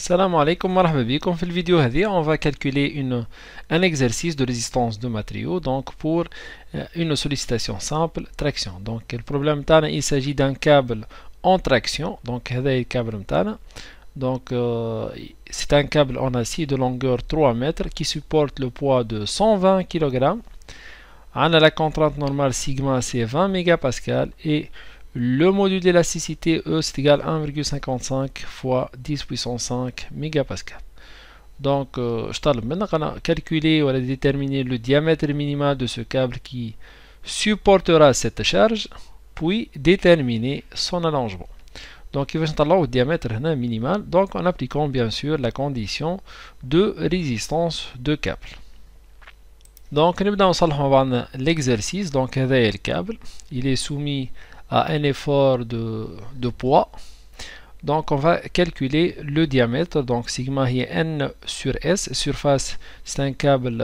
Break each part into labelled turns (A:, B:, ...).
A: Salam alaikum wa rahmatullahi. Dans cette vidéo, on va calculer un exercice de résistance de matériaux donc pour une sollicitation simple traction. Donc le problème il s'agit d'un câble en traction. Donc le câble donc c'est un câble en acier de longueur 3 mètres qui supporte le poids de 120 kg. On a la contrainte normale sigma c'est 20 mégapascal et le module d'élasticité E c'est égal à 1,55 fois 10 puissance 5 mégapascal. Donc je t'ai maintenant calculer ou déterminer le diamètre minimal de ce câble qui supportera cette charge, puis déterminer son allongement. Donc il va se le diamètre minimal, donc en appliquant bien sûr la condition de résistance de câble. Donc nous allons l'exercice. Donc le câble il est soumis à un effort de poids. Donc on va calculer le diamètre. Donc sigma est n sur s. Surface c'est un câble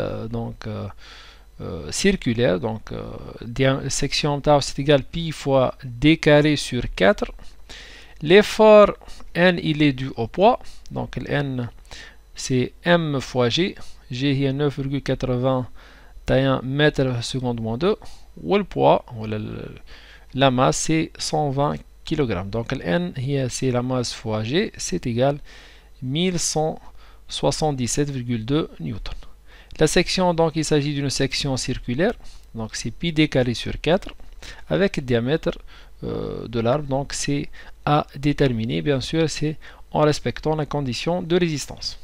A: circulaire. Donc section c'est égal pi fois d carré sur 4. L'effort n il est dû au poids. Donc le n c'est m fois g. G est 9,81 mètres seconde moins 2. Ou le poids la masse c'est 120 kg. Donc le N c'est la masse fois G, c'est égal 1177,2 newton. La section donc il s'agit d'une section circulaire, donc c'est pi d carré sur 4 avec le diamètre de l'arbre, donc c'est à déterminer, bien sûr c'est en respectant la condition de résistance.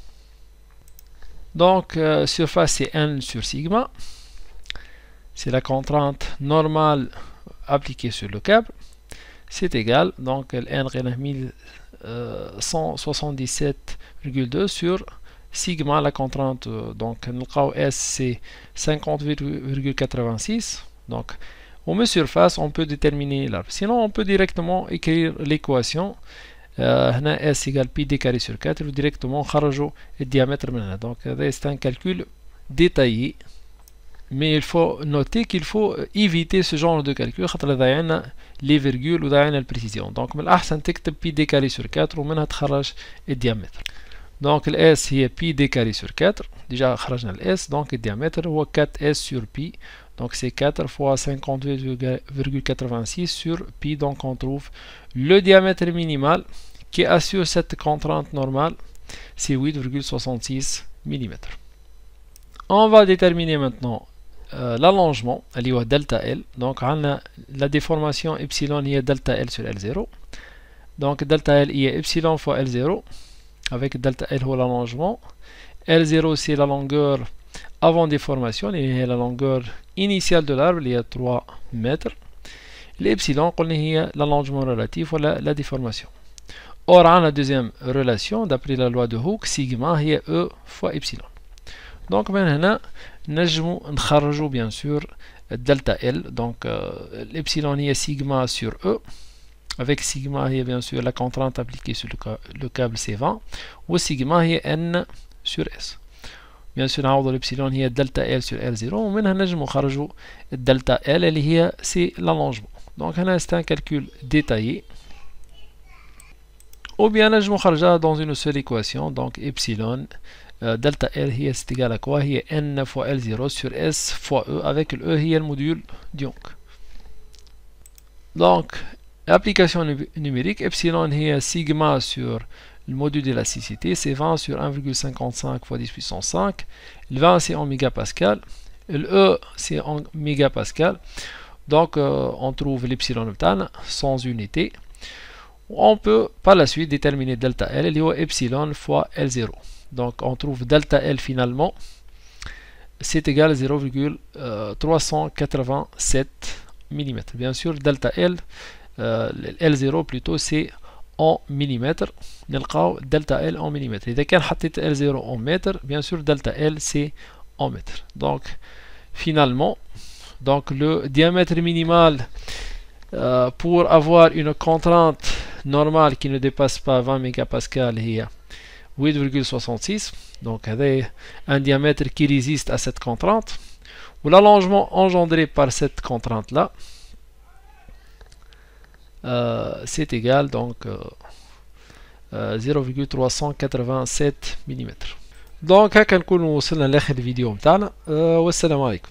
A: Donc surface c'est n sur sigma, c'est la contrainte normale appliqué sur le câble, c'est égal donc n 1177,2 sur sigma, la contrainte donc S c'est 58,86. donc on met surface, on peut déterminer l'arbre. Sinon on peut directement écrire l'équation S égale pi d carré sur 4 ou directement خرجوا le diamètre maintenant. Donc c'est un calcul détaillé, mais il faut noter qu'il faut éviter ce genre de calcul خاطر ضيعنا les virgules وضيعنا البريسيزيون. donc من الأحسن تكتب pi d carré sur 4 ومنها تخرج le diamètre. donc ال S هي pi d carré sur 4. déjà خرجنا ال S. donc le diamètre هو 4S sur pi. donc c'est 4 fois 58,86 sur pi. donc on trouve le diamètre minimal qui assure cette contrainte normale, c'est 8,66 mm. On va déterminer maintenant l'allongement, delta L. donc on a la déformation epsilon est delta L sur L0. donc delta L est epsilon fois L0 avec delta L ou l'allongement. L0 c'est la longueur avant déformation et la longueur initiale de l'arbre il y a 3 mètres. L'epsilon c'est l'allongement relatif ou la déformation. Or on a la deuxième relation d'après la loi de Hooke, sigma est E fois epsilon. donc maintenant نجمو نخرجوا bien sûr delta L. donc l'epsilon est sigma sur E avec sigma est bien sûr la contrainte appliquée sur le câble c'est 20 ou sigma est n sur S. bien sûr نعوض l'epsilon est delta L sur L0 ومنها نجمو نخرجوا delta L اللي هي c'est l'allongement. donc هنا c'est un calcul détaillé ou bien نجمو نخرجها dans une seule équation. donc epsilon delta L c'est égal à quoi? هي n fois L0 sur S fois E avec le E هي le module Young. donc application numérique, epsilon هي sigma sur le module d'élasticité, c'est 20 sur 1,55 fois 10 puissance 5. le 20 c'est en mégapascal, le E c'est en mégapascal. donc on trouve l'epsilon sans unité. On peut par la suite déterminer delta L اللي هو epsilon fois L0. donc on trouve delta L finalement c'est égal à 0,387 mm. bien sûr delta L L0 plutôt c'est en millimètres. نلقاو delta L en millimètres. إذا كان حطيت L0 en mètres bien sûr delta L c'est en mètres. donc finalement donc le diamètre minimal pour avoir une contrainte normale qui ne dépasse pas 20 mégapascal هي 8,66. donc un diamètre qui résiste à cette contrainte. ou l'allongement engendré par cette contrainte là c'est égal donc 0,387 ملم. دونك هكا نكون وصلنا لاخر الفيديو متاعنا، والسلام عليكم.